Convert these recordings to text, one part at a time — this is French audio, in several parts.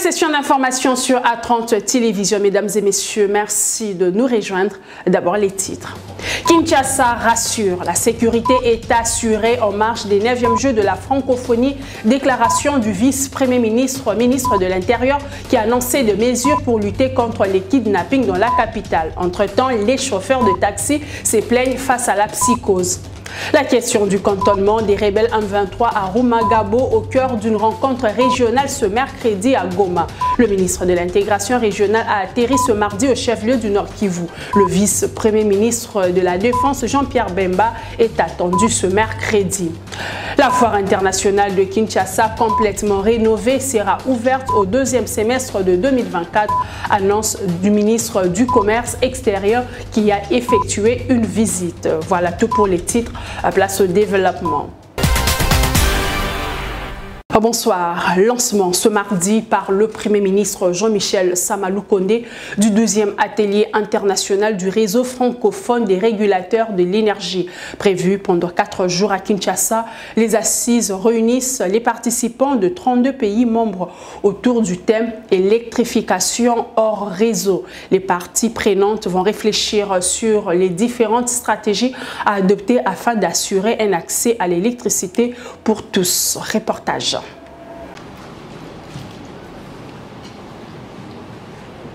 Session d'information sur A30 Télévision. Mesdames et messieurs, merci de nous rejoindre. D'abord les titres. Kinshasa rassure, la sécurité est assurée en marge des 9e Jeux de la francophonie. Déclaration du vice-premier ministre, ministre de l'Intérieur, qui a annoncé des mesures pour lutter contre les kidnappings dans la capitale. Entre-temps, les chauffeurs de taxi se plaignent face à la psychose. La question du cantonnement des rebelles M23 à Rumangabo au cœur d'une rencontre régionale ce mercredi à Goma. Le ministre de l'intégration régionale a atterri ce mardi au chef-lieu du Nord Kivu. Le vice-premier ministre de la Défense, Jean-Pierre Bemba, est attendu ce mercredi. La foire internationale de Kinshasa, complètement rénovée, sera ouverte au 2e semestre de 2024, annonce du ministre du Commerce extérieur qui a effectué une visite. Voilà tout pour les titres. Place au développement. Bonsoir. Lancement ce mardi par le Premier ministre Jean-Michel Sama-Lukonde du 2e atelier international du réseau francophone des régulateurs de l'énergie. Prévu pendant 4 jours à Kinshasa, les assises réunissent les participants de 32 pays membres autour du thème électrification hors réseau. Les parties prenantes vont réfléchir sur les différentes stratégies à adopter afin d'assurer un accès à l'électricité pour tous. Reportage.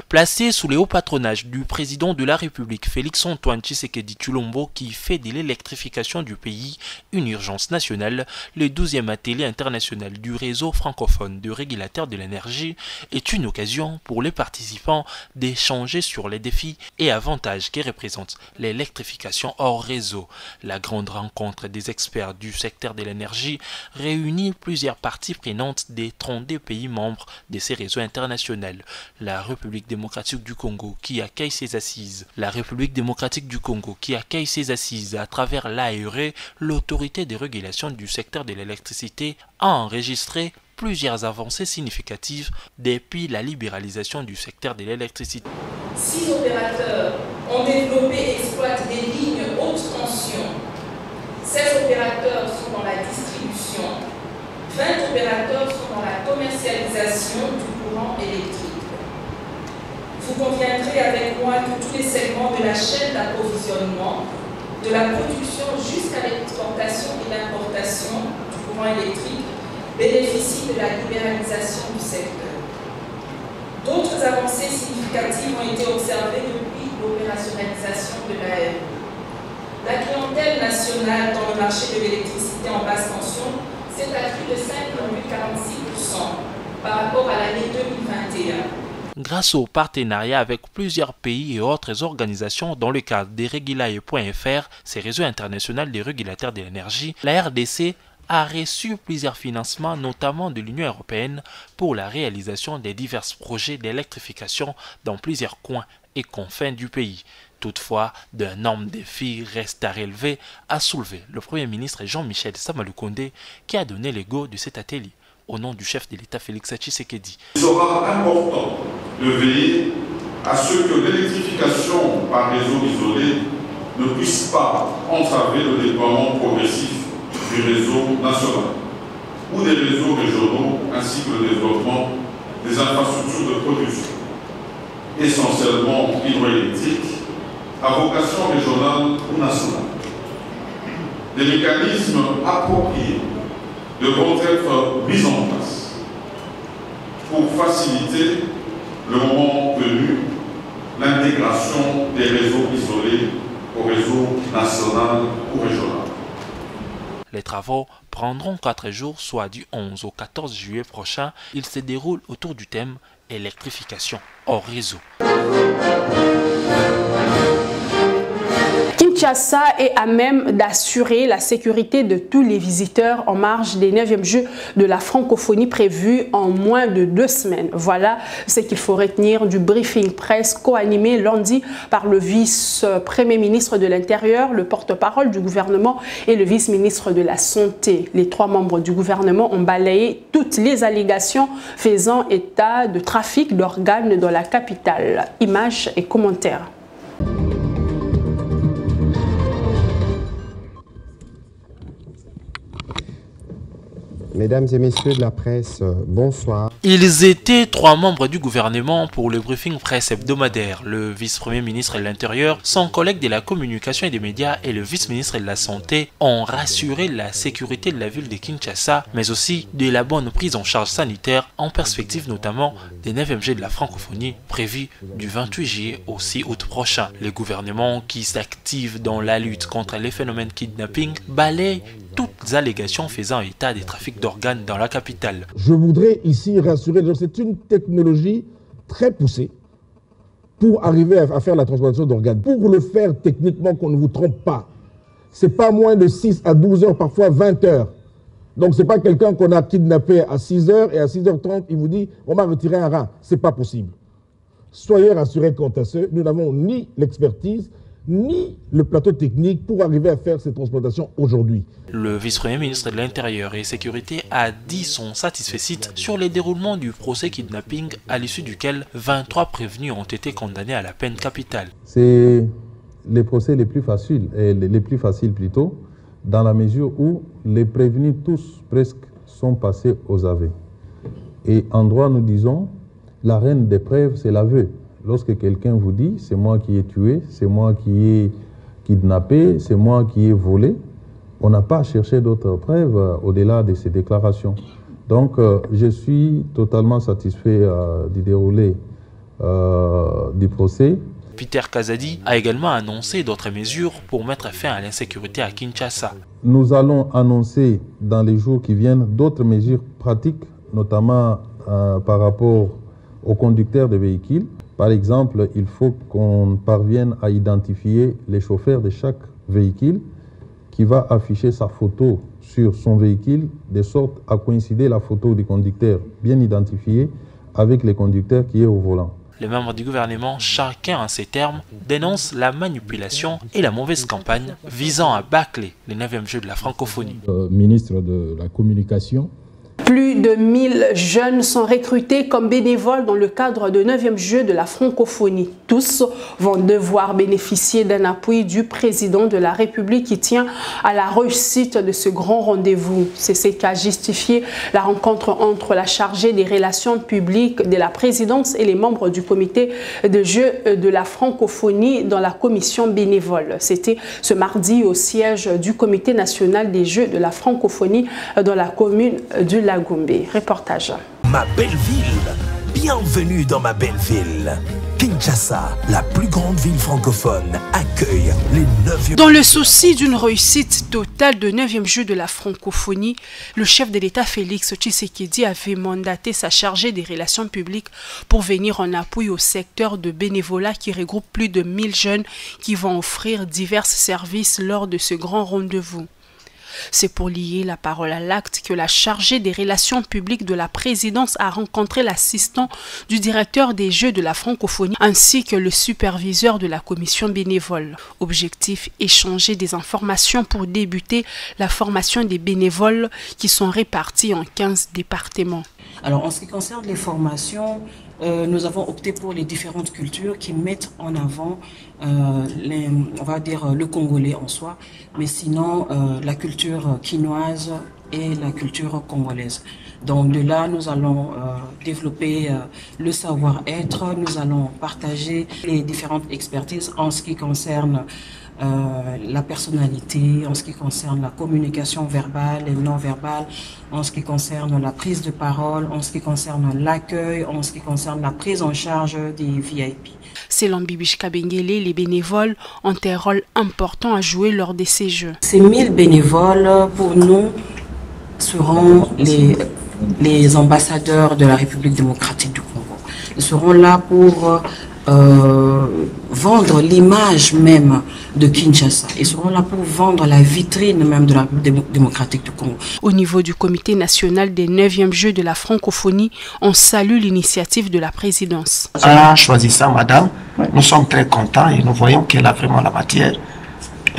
Placé sous les hauts patronages du président de la République Félix-Antoine Tshisekedi Tshilombo qui fait de l'électrification du pays une urgence nationale, le 12e atelier international du réseau francophone de régulateurs de l'énergie est une occasion pour les participants d'échanger sur les défis et avantages que représente l'électrification hors réseau. La grande rencontre des experts du secteur de l'énergie réunit plusieurs parties prenantes des 32 pays membres de ces réseaux internationaux. La République démocratique du Congo qui accueille ses assises. La République démocratique du Congo qui accueille ses assises à travers l'ARE, l'autorité de régulation du secteur de l'électricité, a enregistré plusieurs avancées significatives depuis la libéralisation du secteur de l'électricité. 6 opérateurs ont développé et exploitent des lignes haute tension. 16 opérateurs sont dans la distribution. 20 opérateurs sont dans la commercialisation du courant électrique. Vous conviendrez avec moi que tous les segments de la chaîne d'approvisionnement, de la production jusqu'à l'exportation et l'importation du courant électrique, bénéficient de la libéralisation du secteur. D'autres avancées significatives ont été observées depuis l'opérationnalisation de l'ARE. La clientèle nationale dans le marché de l'électricité en basse tension s'est accrue de 5,46% par rapport à l'année 2021. Grâce au partenariat avec plusieurs pays et autres organisations dans le cadre des Regulae.fr, ces réseaux internationaux des régulateurs de l'énergie, la RDC a reçu plusieurs financements, notamment de l'Union européenne, pour la réalisation des divers projets d'électrification dans plusieurs coins et confins du pays. Toutefois, d'énormes défis restent à relever, a soulevé le Premier ministre Jean-Michel Sama-Lukonde qui a donné le go de cet atelier au nom du chef de l'État Félix Tshisekedi. Il sera important de veiller à ce que l'électrification par réseau isolé ne puisse pas entraver le déploiement progressif du réseau national ou des réseaux régionaux ainsi que le développement des infrastructures de production, essentiellement hydroélectriques, à vocation régionale ou nationale. Des mécanismes appropriés devront être mis en place pour faciliter le moment venu l'intégration des réseaux isolés au réseau national ou régional. Les travaux prendront 4 jours, soit du 11 au 14 juillet prochain. Ils se déroulent autour du thème électrification hors réseau. Kinshasa est à même d'assurer la sécurité de tous les visiteurs en marge des 9e Jeux de la francophonie prévus en moins de 2 semaines. Voilà ce qu'il faut retenir du briefing presse co-animé lundi par le vice-premier ministre de l'Intérieur, le porte-parole du gouvernement et le vice-ministre de la Santé. Les 3 membres du gouvernement ont balayé toutes les allégations faisant état de trafic d'organes dans la capitale. Images et commentaires. Mesdames et messieurs de la presse, bonsoir. Ils étaient 3 membres du gouvernement pour le briefing presse hebdomadaire. Le vice-premier ministre de l'Intérieur, son collègue de la communication et des médias et le vice-ministre de la Santé ont rassuré la sécurité de la ville de Kinshasa, mais aussi de la bonne prise en charge sanitaire en perspective notamment des 9e Jeux de la francophonie prévus du 28 juillet au 6 août prochain. Le gouvernement qui s'active dans la lutte contre les phénomènes kidnapping balaye toutes allégations faisant état des trafics d'organes dans la capitale. Je voudrais ici rassurer, c'est une technologie très poussée pour arriver à faire la transplantation d'organes. Pour le faire techniquement, qu'on ne vous trompe pas, c'est pas moins de 6 à 12 heures, parfois 20 heures. Donc c'est pas quelqu'un qu'on a kidnappé à 6 heures et à 6h30, il vous dit on m'a retiré un rein. C'est pas possible. Soyez rassurés quant à ce, nous n'avons ni l'expertise, ni le plateau technique pour arriver à faire ces transplantations aujourd'hui. Le vice-premier ministre de l'Intérieur et Sécurité a dit son satisfait sur le déroulement du procès kidnapping à l'issue duquel 23 prévenus ont été condamnés à la peine capitale. C'est les procès les plus faciles, plutôt, dans la mesure où les prévenus tous presque sont passés aux aveux. Et en droit nous disons, la reine des preuves c'est l'aveu. Lorsque quelqu'un vous dit, c'est moi qui ai tué, c'est moi qui ai kidnappé, c'est moi qui ai volé, on n'a pas cherché d'autres preuves au-delà de ces déclarations. Donc, je suis totalement satisfait du déroulé du procès. Peter Kazadi a également annoncé d'autres mesures pour mettre fin à l'insécurité à Kinshasa. Nous allons annoncer dans les jours qui viennent d'autres mesures pratiques, notamment par rapport aux conducteurs de véhicules. Par exemple, il faut qu'on parvienne à identifier les chauffeurs de chaque véhicule qui va afficher sa photo sur son véhicule de sorte à coïncider la photo du conducteur bien identifié avec le conducteur qui est au volant. Les membres du gouvernement, chacun en ses termes, dénoncent la manipulation et la mauvaise campagne visant à bâcler les 9e Jeux de la francophonie. Ministre de la Communication. Plus de 1000 jeunes sont recrutés comme bénévoles dans le cadre de 9e Jeux de la francophonie. Tous vont devoir bénéficier d'un appui du président de la République qui tient à la réussite de ce grand rendez-vous. C'est ce qu'a justifié la rencontre entre la chargée des relations publiques de la présidence et les membres du comité de Jeux de la francophonie dans la commission bénévole. C'était ce mardi au siège du comité national des Jeux de la francophonie dans la commune du Lagombe. Reportage. Ma belle ville, bienvenue dans ma belle ville. Kinshasa, la plus grande ville francophone, accueille les 9e... Dans le souci d'une réussite totale de 9e Jeux de la francophonie, le chef de l'État Félix Tshisekedi avait mandaté sa chargée des relations publiques pour venir en appui au secteur de bénévolat qui regroupe plus de 1000 jeunes qui vont offrir divers services lors de ce grand rendez-vous. C'est pour lier la parole à l'acte que la chargée des relations publiques de la présidence a rencontré l'assistant du directeur des Jeux de la francophonie ainsi que le superviseur de la commission bénévole. Objectif, échanger des informations pour débuter la formation des bénévoles qui sont répartis en 15 départements. Alors en ce qui concerne les formations, nous avons opté pour les différentes cultures qui mettent en avant, on va dire, le congolais en soi, mais sinon la culture quinoise et la culture congolaise. Donc de là, nous allons développer le savoir-être, nous allons partager les différentes expertises en ce qui concerne la personnalité, en ce qui concerne la communication verbale et non verbale, en ce qui concerne la prise de parole, en ce qui concerne l'accueil, en ce qui concerne la prise en charge des VIP. Selon Bibiche Kabengele, les bénévoles ont un rôle important à jouer lors de ces Jeux. Ces 1000 bénévoles, pour nous, seront les ambassadeurs de la République démocratique du Congo. Ils seront là pour vendre l'image même de Kinshasa. Ils seront là pour vendre la vitrine même de la République démocratique du Congo. Au niveau du comité national des 9e Jeux de la francophonie, on salue l'initiative de la présidence. En choisissant madame, nous sommes très contents et nous voyons qu'elle a vraiment la matière.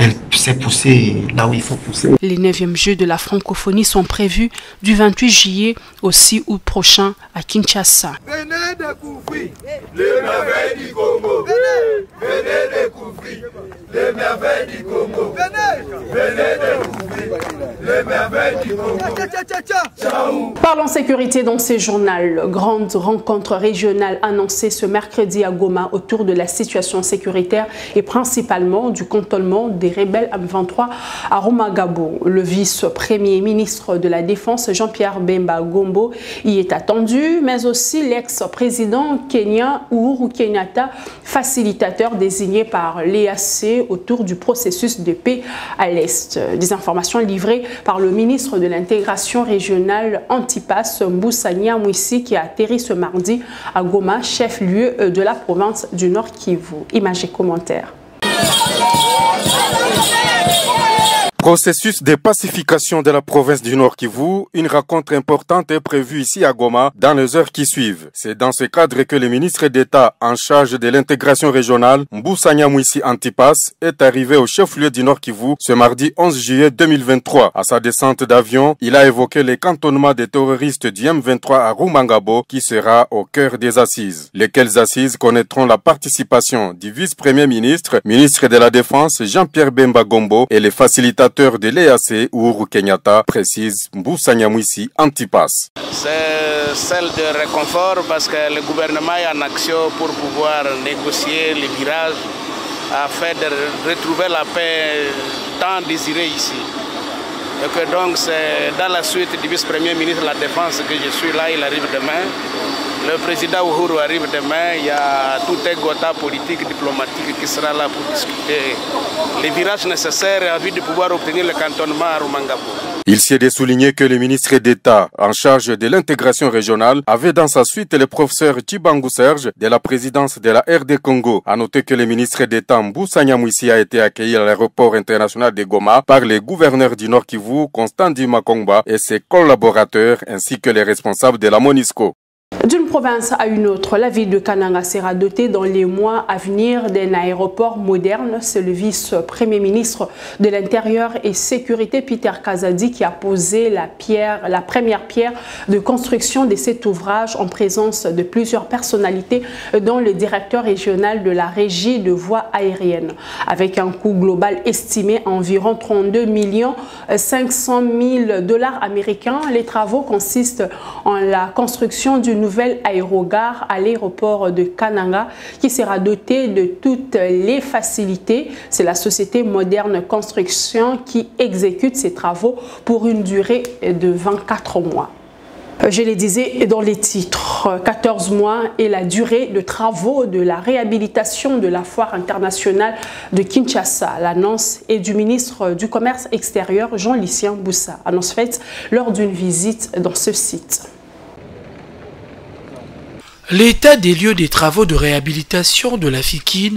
Elle s'est poussée là où il faut pousser. Les 9e Jeux de la francophonie sont prévus du 28 juillet au 6 août prochain à Kinshasa. Venez découvrir les merveilles du Congo. Venez découvrir les merveilles du Congo. Venez découvrir les merveilles Parlons sécurité dans ces journaux. Grande rencontre régionale annoncée ce mercredi à Goma autour de la situation sécuritaire et principalement du cantonnement des rebelles M23 à Rumangabo. Le vice-premier ministre de la Défense, Jean-Pierre Bemba Gombo, y est attendu, mais aussi l'ex-président kenyan Uhuru Kenyatta, facilitateur désigné par l'EAC autour du processus de paix à l'Est. Des informations livrées par le ministre de l'intégration régionale Antipas Mbusa Nyamwisi qui a atterri ce mardi à Goma, chef-lieu de la province du Nord Kivu. Images et commentaires. Processus de pacification de la province du Nord Kivu, une rencontre importante est prévue ici à Goma dans les heures qui suivent. C'est dans ce cadre que le ministre d'État en charge de l'intégration régionale, Mbusa Nyamwisi Antipas, est arrivé au chef-lieu du Nord Kivu ce mardi 11 juillet 2023. À sa descente d'avion, il a évoqué les cantonnements des terroristes du M23 à Rumangabo qui sera au cœur des assises. Lesquelles assises connaîtront la participation du vice-premier ministre, ministre de la Défense Jean-Pierre Bemba Gombo et les facilitateurs de l'EAC Uhuru Kenyatta, précise Mbusa Nyamwisi Antipas. C'est celle de réconfort parce que le gouvernement est en action pour pouvoir négocier les virages afin de retrouver la paix tant désirée ici. Et que donc c'est dans la suite du vice-premier ministre de la Défense que je suis là, il arrive demain. Le président Uhuru arrive demain, il y a tout un gotha politique, diplomatique qui sera là pour discuter les virages nécessaires en vue de pouvoir obtenir le cantonnement à Rumangabo. Il s'y est de souligner que le ministre d'État en charge de l'intégration régionale avait dans sa suite le professeur Tchibangu Serge de la présidence de la RD Congo. A noter que le ministre d'État Mbusa Nyamwisi a été accueilli à l'aéroport international de Goma par le gouverneur du Nord Kivu, Constant Makongba, et ses collaborateurs ainsi que les responsables de la MONUSCO. D'une province à une autre, la ville de Kananga sera dotée dans les mois à venir d'un aéroport moderne. C'est le vice-premier ministre de l'Intérieur et Sécurité, Peter Kazadi, qui a posé la première pierre de construction de cet ouvrage en présence de plusieurs personnalités, dont le directeur régional de la régie de voies aériennes. Avec un coût global estimé à environ 32 500 000 $ américains, les travaux consistent en la construction d'une nouvelle aérogare à l'aéroport de Kananga qui sera dotée de toutes les facilités. C'est la société Moderne Construction qui exécute ces travaux pour une durée de 24 mois. Je les disais dans les titres, 14 mois et la durée de travaux de la réhabilitation de la foire internationale de Kinshasa. L'annonce est du ministre du Commerce extérieur Jean-Lucien Boussa. Annonce faite lors d'une visite dans ce site. L'état des lieux des travaux de réhabilitation de la FIKIN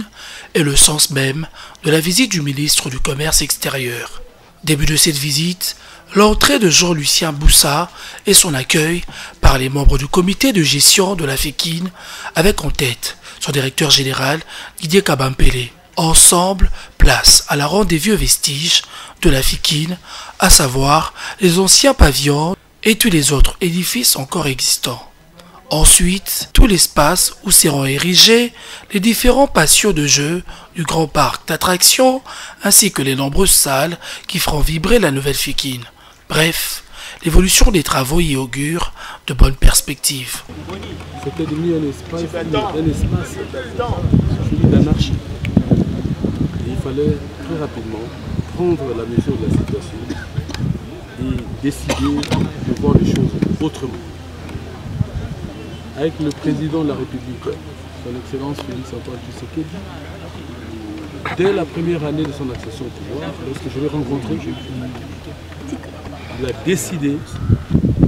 est le sens même de la visite du ministre du Commerce extérieur. Début de cette visite, l'entrée de Jean-Lucien Boussa et son accueil par les membres du comité de gestion de la FIKIN avec en tête son directeur général Didier Kabampele. Ensemble, place à la ronde des vieux vestiges de la FIKIN, à savoir les anciens pavillons et tous les autres édifices encore existants. Ensuite, tout l'espace où seront érigés les différents patios de jeux du grand parc d'attractions ainsi que les nombreuses salles qui feront vibrer la nouvelle FIKIN. Bref, l'évolution des travaux y augure de bonnes perspectives. C'était devenu un espace d'anarchie. Il fallait très rapidement prendre la mesure de la situation et décider de voir les choses autrement. Avec le président de la République, son Excellence Félix-Antoine Tshisekedi, dès la première année de son accession au pouvoir, lorsque je l'ai rencontré, il a décidé,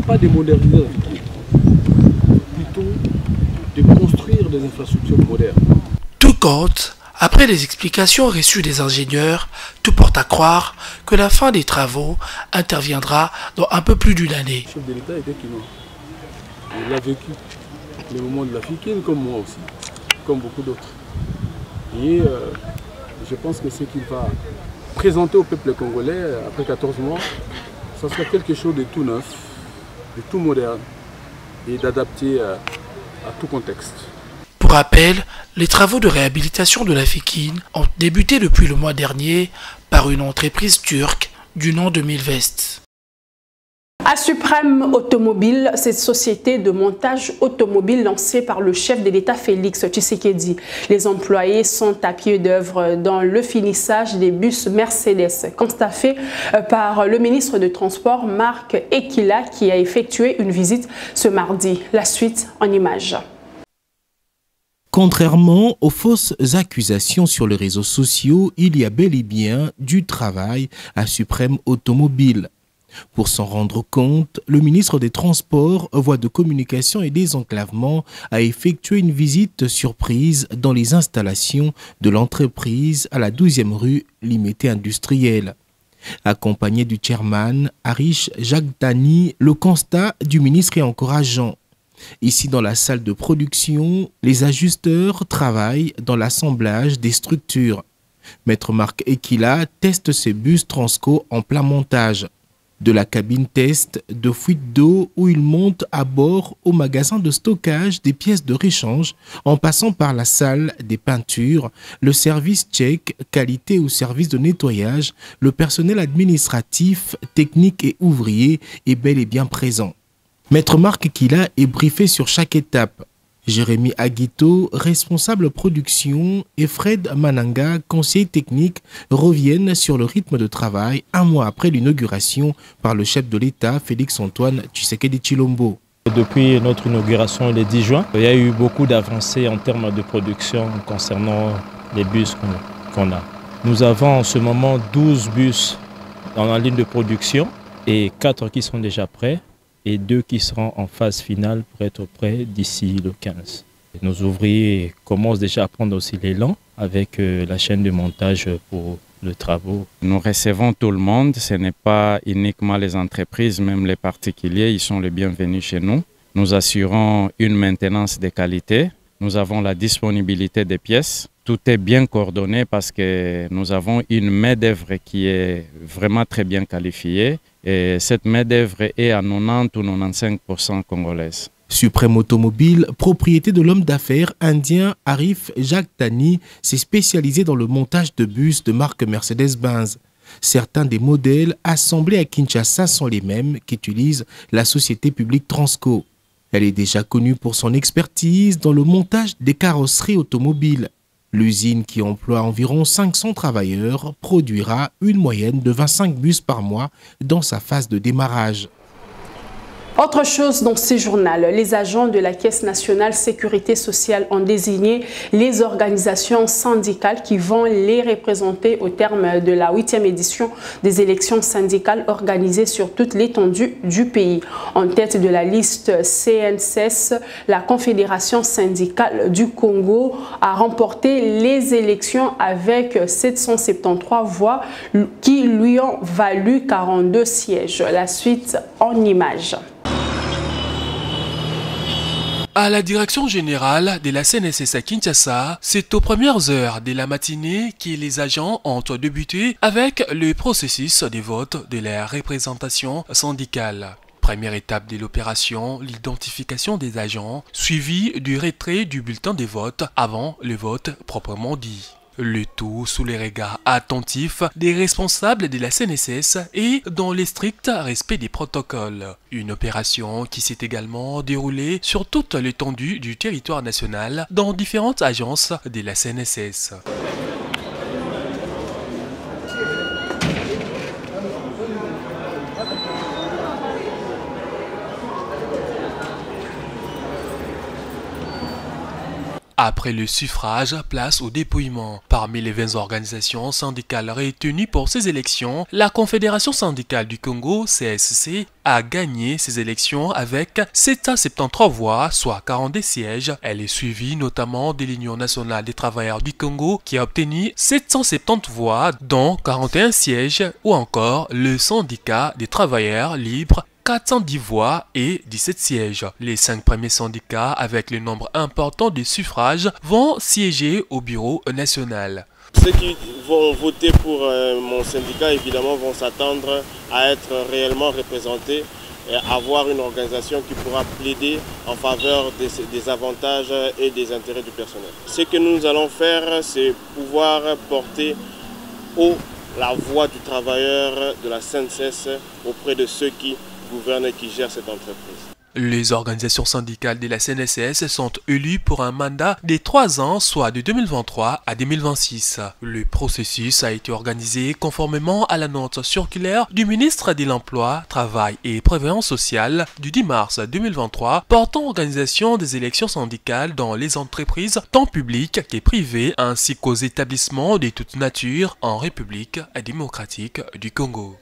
pas de moderniser la ville, plutôt de construire des infrastructures modernes. Tout compte, après les explications reçues des ingénieurs, tout porte à croire que la fin des travaux interviendra dans un peu plus d'une année. Le chef de l'État était quinois. Il a vécu les moments de la FIKIN comme moi aussi, comme beaucoup d'autres. Et je pense que ce qu'il va présenter au peuple congolais après 14 mois, ça sera quelque chose de tout neuf, de tout moderne et d'adapté à tout contexte. Pour rappel, les travaux de réhabilitation de la FIKIN ont débuté depuis le mois dernier par une entreprise turque du nom de Milvest. À Suprême Automobile, cette société de montage automobile lancée par le chef de l'État Félix Tshisekedi. Les employés sont à pied d'œuvre dans le finissage des bus Mercedes, constaté par le ministre de Transport Marc Ekila qui a effectué une visite ce mardi. La suite en images. Contrairement aux fausses accusations sur les réseaux sociaux, il y a bel et bien du travail à Suprême Automobile. Pour s'en rendre compte, le ministre des Transports, Voies de Communication et Désenclavement a effectué une visite surprise dans les installations de l'entreprise à la 12e rue Limité Industrielle. Accompagné du chairman Harish Jagdani, le constat du ministre est encourageant. Ici, dans la salle de production, les ajusteurs travaillent dans l'assemblage des structures. Maître Marc Ekila teste ses bus Transco en plein montage. De la cabine test de fuite d'eau où il monte à bord au magasin de stockage des pièces de réchange en passant par la salle des peintures, le service check, qualité ou service de nettoyage, le personnel administratif, technique et ouvrier est bel et bien présent. Maître Marc Ekila est briefé sur chaque étape. Jérémy Aguito, responsable production, et Fred Mananga, conseiller technique, reviennent sur le rythme de travail un mois après l'inauguration par le chef de l'État, Félix-Antoine Tshisekedi Tshilombo. Depuis notre inauguration le 10 juin, il y a eu beaucoup d'avancées en termes de production concernant les bus qu'on a. Nous avons en ce moment 12 bus dans la ligne de production et 4 qui sont déjà prêts et 2 qui seront en phase finale pour être prêts d'ici le 15. Nos ouvriers commencent déjà à prendre aussi l'élan avec la chaîne de montage pour les travaux. Nous recevons tout le monde, ce n'est pas uniquement les entreprises, même les particuliers, ils sont les bienvenus chez nous. Nous assurons une maintenance de qualité, nous avons la disponibilité des pièces. Tout est bien coordonné parce que nous avons une main-d'œuvre qui est vraiment très bien qualifiée et cette main-d'œuvre est à 90 ou 95% congolaise. Suprême Automobile, propriété de l'homme d'affaires indien Arif Jagdani, s'est spécialisé dans le montage de bus de marque Mercedes-Benz. Certains des modèles assemblés à Kinshasa sont les mêmes qu'utilise la société publique Transco. Elle est déjà connue pour son expertise dans le montage des carrosseries automobiles. L'usine, qui emploie environ 500 travailleurs, produira une moyenne de 25 bus par mois dans sa phase de démarrage. Autre chose dans ce journal, les agents de la Caisse nationale sécurité sociale ont désigné les organisations syndicales qui vont les représenter au terme de la 8e édition des élections syndicales organisées sur toute l'étendue du pays. En tête de la liste CNSS, la Confédération syndicale du Congo a remporté les élections avec 773 voix qui lui ont valu 42 sièges. La suite en images. À la direction générale de la CNSS à Kinshasa, c'est aux premières heures de la matinée que les agents ont débuté avec le processus de vote de la représentation syndicale. Première étape de l'opération, l'identification des agents, suivie du retrait du bulletin de vote avant le vote proprement dit. Le tout sous les regards attentifs des responsables de la CNSS et dans le strict respect des protocoles. Une opération qui s'est également déroulée sur toute l'étendue du territoire national dans différentes agences de la CNSS. Après le suffrage, place au dépouillement. Parmi les 20 organisations syndicales retenues pour ces élections, la Confédération syndicale du Congo, CSC, a gagné ces élections avec 773 voix, soit 42 sièges. Elle est suivie notamment de l'Union nationale des travailleurs du Congo qui a obtenu 770 voix, dont 41 sièges, ou encore le syndicat des travailleurs libres 410 voix et 17 sièges. Les 5 premiers syndicats, avec le nombre important de suffrages, vont siéger au bureau national. Ceux qui vont voter pour mon syndicat, évidemment, vont s'attendre à être réellement représentés et avoir une organisation qui pourra plaider en faveur des avantages et des intérêts du personnel. Ce que nous allons faire, c'est pouvoir porter haut la voix du travailleur de la CNSS auprès de ceux qui gouverne et qui gère cette entreprise. Les organisations syndicales de la CNSS sont élues pour un mandat de 3 ans, soit de 2023 à 2026. Le processus a été organisé conformément à la note circulaire du ministre de l'Emploi, Travail et Prévoyance sociale du 10 mars 2023 portant organisation des élections syndicales dans les entreprises tant publiques que privées ainsi qu'aux établissements de toute nature en République démocratique du Congo.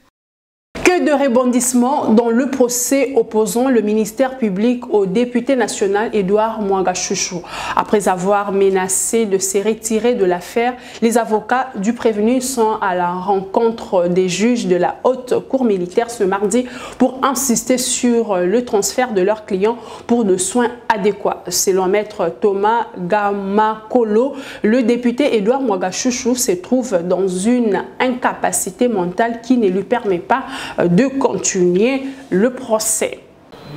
Que de rebondissements dans le procès opposant le ministère public au député national Edouard Mwanga Chouchou. Après avoir menacé de se retirer de l'affaire, les avocats du prévenu sont à la rencontre des juges de la haute cour militaire ce mardi pour insister sur le transfert de leurs clients pour des soins adéquats. Selon maître Thomas Gamakolo, le député Edouard Mwanga Chouchou se trouve dans une incapacité mentale qui ne lui permet pas de continuer le procès.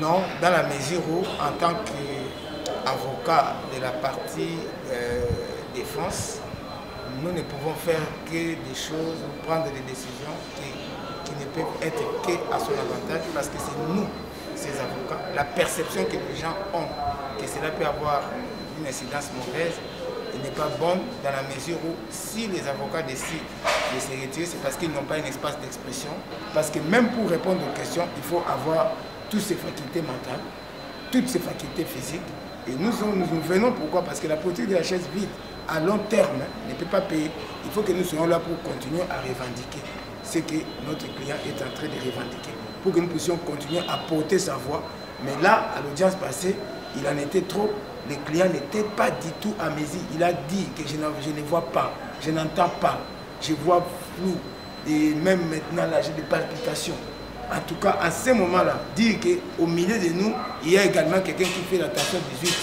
Non, dans la mesure où, en tant qu'avocat de la partie défense, nous ne pouvons faire que des choses, prendre des décisions qui ne peuvent être qu'à son avantage, parce que c'est nous, ces avocats, la perception que les gens ont, que cela peut avoir une incidence mauvaise, n'est pas bonne dans la mesure où si les avocats décident de se retirer, c'est parce qu'ils n'ont pas un espace d'expression. Parce que même pour répondre aux questions, il faut avoir toutes ces facultés mentales, toutes ces facultés physiques. Et nous venons pourquoi? Parce que la politique de la chaise vide, à long terme, ne peut pas payer. Il faut que nous soyons là pour continuer à revendiquer ce que notre client est en train de revendiquer. Pour que nous puissions continuer à porter sa voix. Mais là, à l'audience passée, il en était trop. Le client n'était pas du tout à mes yeux. Il a dit que je ne vois pas, je n'entends pas, je vois flou. Et même maintenant, là, j'ai des palpitations. En tout cas, à ce moment-là, dire qu'au milieu de nous, il y a également quelqu'un qui fait l'attention 18.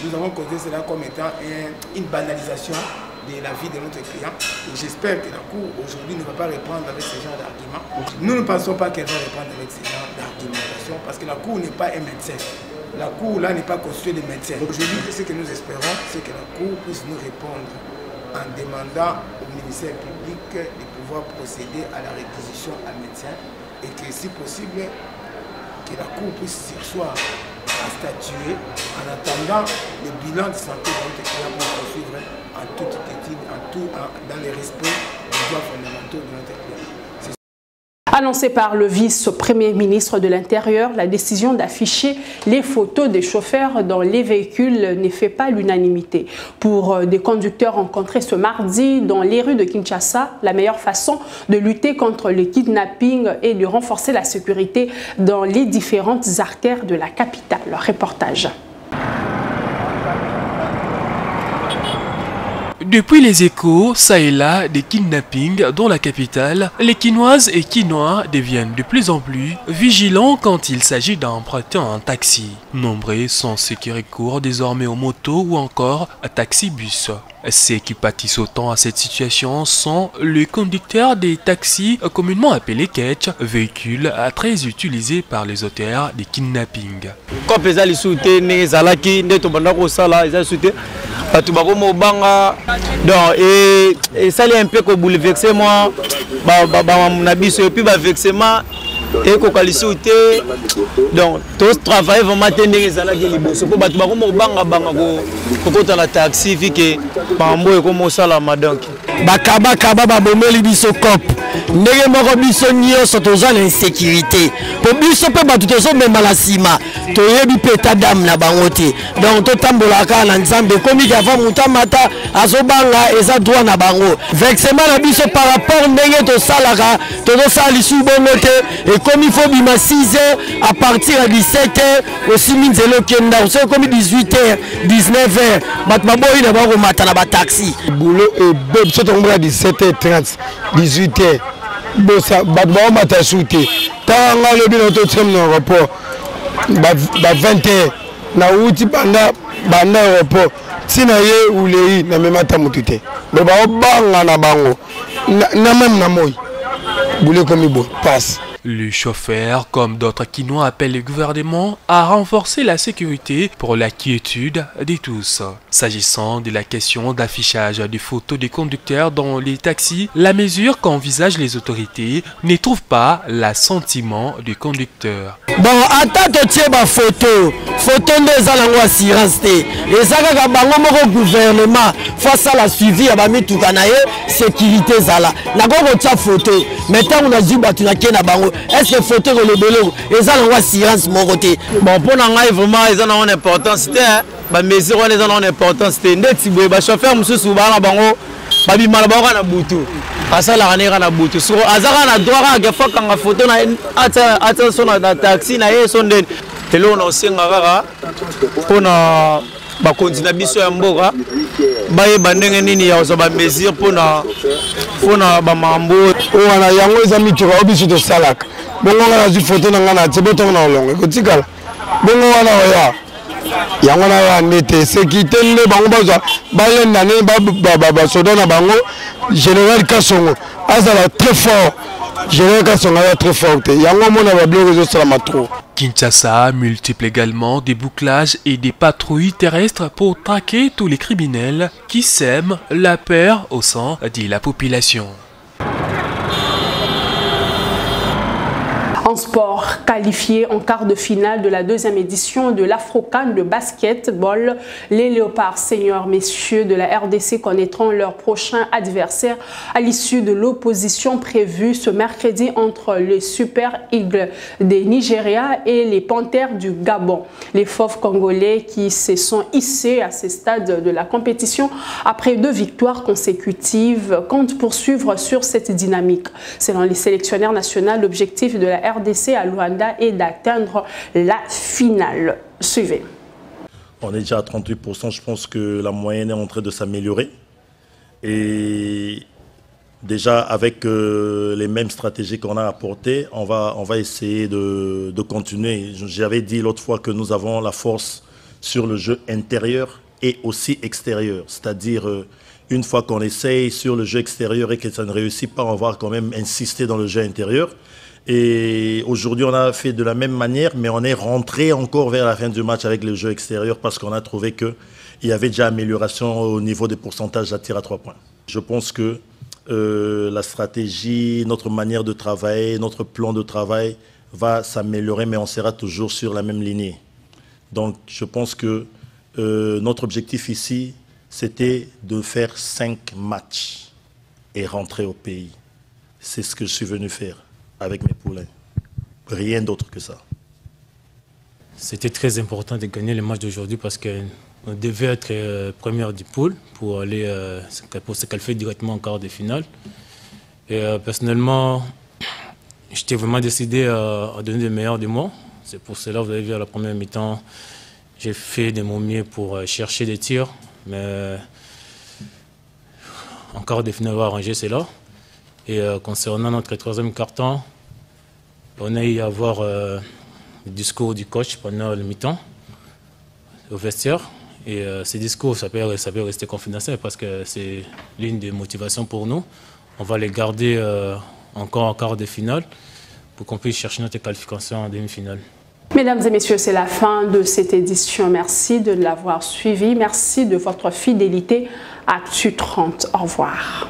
Nous avons causé cela comme étant une banalisation de la vie de notre client. Et j'espère que la Cour, aujourd'hui, ne va pas répondre avec ce genre d'arguments. Nous ne pensons pas qu'elle va répondre avec ce genre d'argumentation, parce que la Cour n'est pas un médecin. La Cour, là, n'est pas constituée de médecins. Aujourd'hui, ce que nous espérons, c'est que la Cour puisse nous répondre en demandant au ministère public de pouvoir procéder à la réquisition à médecin et que, si possible, que la Cour puisse s'asseoir à statuer en attendant le bilan de santé de notre client pour poursuivre en toute quiétude, dans le respect des droits fondamentaux de notre client. Annoncé par le vice-premier ministre de l'Intérieur, la décision d'afficher les photos des chauffeurs dans les véhicules ne fait pas l'unanimité. Pour des conducteurs rencontrés ce mardi dans les rues de Kinshasa, la meilleure façon de lutter contre le kidnapping est de renforcer la sécurité dans les différentes artères de la capitale. Reportage. Depuis les échos, ça et là, des kidnappings dans la capitale, les Kinoises et Kinois deviennent de plus en plus vigilants quand il s'agit d'emprunter un taxi. Nombreux sont ceux qui recourent désormais aux motos ou encore à taxi-bus. Ceux qui pâtissent autant à cette situation sont les conducteurs des taxis communément appelés ketch, véhicules très utilisés par les auteurs des kidnappings. Et ça un peu bouleversé moi et puis vexement et donc tous travaillent vraiment tenir les salariés libres pour battre la taxi vu que bambo et comme ça la donc bakaba babomeli biso cop ndenge moko biso nyonso toza na insécurité po biso pe batu tozo mema la sima toyebi pe ta dame na bango te donc totambolaka na nzambe komi avant mutamata azobanga eza droit na bango vexement na biso par rapport ndenge to salaka tozo sali su bongo te et comme il faut bima 6h à partir de 17h aussi minzelo kenda so comme 18h 19h bat maboyi na bango mata na ba taxi boulot et beb so tomba 17h30 18h bosa bat ba mata souté tanga le bino to tsem no rapport ba 20h na uti banda rapport sina ye ulei na memata mutute mais ba banga na bango na même na moyi boulot comme bon passe. Le chauffeur, comme d'autres Kinois, appellent le gouvernement à renforcer la sécurité pour la quiétude de tous. S'agissant de la question d'affichage des photos des conducteurs dans les taxis, la mesure qu'envisagent les autorités ne trouve pas l'assentiment du conducteur. Bon, attends de tirer ma photo des alango assurance. Et ça, le gouvernement face à la suivi, il a mis tout à sécurité. La photo, maintenant on a dit que est-ce que photo le bélo et ça l'envoie assurance mon côté. Bon pour nous vraiment ils ont une importance c'était ba mesure ils ont une importance c'était ndeti boye ba chauffeur mususu ba bango ba bimala ba na butu asa la ranera na butu so azaka na droit ka foka nga photo na ata so na taxi na ye so ndeni telo na osenga kaka pona ba continue biso ya mboka baye bandenge nini ya zo ba mesure pona ba mambo wana yango eza mitoko obiso to salaka bongo na zu photo na ngana teboto na olongo kotikala bongo wana oya yango na ya nete sécurité nde bango bazwa balenda ne ba soda na bango général Kasongo azala très fort. Général Kasongo est très fort. Yango mona ba bloqué zo sala matro. Kinshasa multiplie également des bouclages et des patrouilles terrestres pour traquer tous les criminels qui sèment la peur au sein de la population. En sport, qualifié en quart de finale de la deuxième édition de l'Afro-CAN de basketball, les Léopards seniors messieurs de la RDC connaîtront leur prochain adversaire à l'issue de l'opposition prévue ce mercredi entre les Super Eagles des Nigeria et les Panthères du Gabon. Les Fauves congolais qui se sont hissés à ce stade de la compétition après 2 victoires consécutives comptent poursuivre sur cette dynamique. Selon les sélectionneurs nationaux, l'objectif de la RDC à Luanda est d'atteindre la finale. Suivez. On est déjà à 38%, je pense que la moyenne est en train de s'améliorer. Et déjà avec les mêmes stratégies qu'on a apportées, on va essayer de continuer. J'avais dit l'autre fois que nous avons la force sur le jeu intérieur et aussi extérieur. C'est-à-dire, une fois qu'on essaye sur le jeu extérieur et que ça ne réussit pas, on va quand même insister dans le jeu intérieur. Et aujourd'hui, on a fait de la même manière, mais on est rentré encore vers la fin du match avec le jeu extérieur parce qu'on a trouvé qu'il y avait déjà amélioration au niveau des pourcentages à tir à 3 points. Je pense que la stratégie, notre manière de travailler, notre plan de travail va s'améliorer, mais on sera toujours sur la même lignée. Donc, je pense que notre objectif ici, c'était de faire 5 matchs et rentrer au pays. C'est ce que je suis venu faire avec mes poulains. Rien d'autre que ça. C'était très important de gagner le match d'aujourd'hui parce qu'on devait être première du pool pour se qualifier directement en quart de finale. Et personnellement, j'étais vraiment décidé à donner le meilleur de moi. C'est pour cela que vous avez vu à la première mi-temps, j'ai fait de mon mieux pour chercher des tirs. Mais en quart de finale, on va arranger cela. Et concernant notre 3e quart-temps, on a eu à avoir le discours du coach pendant le mi-temps au vestiaire. Et ce discours, ça peut rester confidentiel parce que c'est l'une des motivations pour nous. On va les garder encore en quart de finale pour qu'on puisse chercher notre qualification en demi-finale. Mesdames et messieurs, c'est la fin de cette édition. Merci de l'avoir suivi. Merci de votre fidélité à Actu 30. Au revoir.